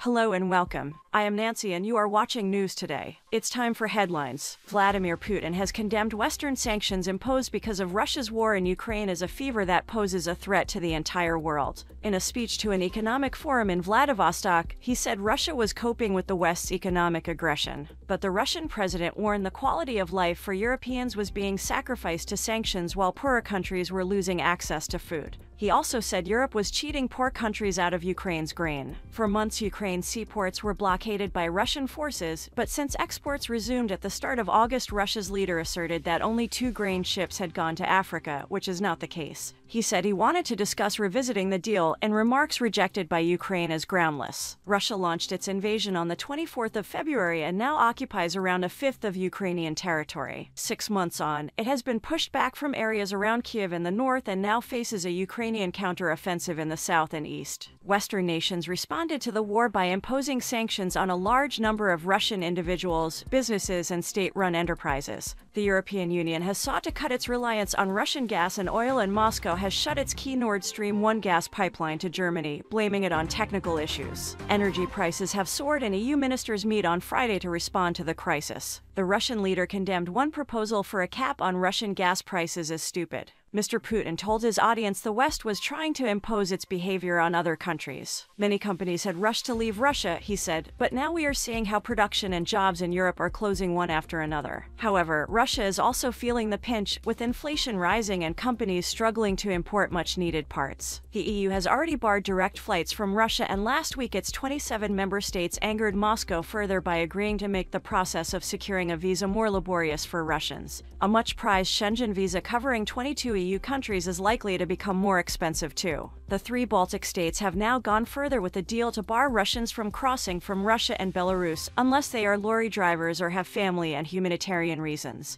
Hello and welcome. I am Nancy and you are watching News Today. It's time for headlines. Vladimir Putin has condemned Western sanctions imposed because of Russia's war in Ukraine as a fever that poses a threat to the entire world. In a speech to an economic forum in Vladivostok, he said Russia was coping with the West's economic aggression. But the Russian president warned the quality of life for Europeans was being sacrificed to sanctions while poorer countries were losing access to food. He also said Europe was cheating poor countries out of Ukraine's grain. For months, Ukraine's seaports were blockaded by Russian forces, but since exports resumed at the start of August, Russia's leader asserted that only 2 grain ships had gone to Africa, which is not the case. He said he wanted to discuss revisiting the deal, in remarks rejected by Ukraine as groundless. Russia launched its invasion on the 24th of February and now occupies around a fifth of Ukrainian territory. 6 months on, it has been pushed back from areas around Kiev in the north and now faces a Ukrainian counter-offensive in the south and east. Western nations responded to the war by imposing sanctions on a large number of Russian individuals, businesses, and state-run enterprises. The European Union has sought to cut its reliance on Russian gas and oil, and Moscow has shut its key Nord Stream 1 gas pipeline to Germany, blaming it on technical issues. Energy prices have soared and EU ministers meet on Friday to respond to the crisis. The Russian leader condemned one proposal for a cap on Russian gas prices as stupid. Mr. Putin told his audience the West was trying to impose its behavior on other countries. Many companies had rushed to leave Russia, he said, but now we are seeing how production and jobs in Europe are closing one after another. However, Russia is also feeling the pinch, with inflation rising and companies struggling to import much-needed parts. The EU has already barred direct flights from Russia, and last week its 27 member states angered Moscow further by agreeing to make the process of securing a visa more laborious for Russians. A much-prized Schengen visa covering 22 EU countries is likely to become more expensive too. The 3 Baltic states have now gone further with a deal to bar Russians from crossing from Russia and Belarus unless they are lorry drivers or have family and humanitarian reasons.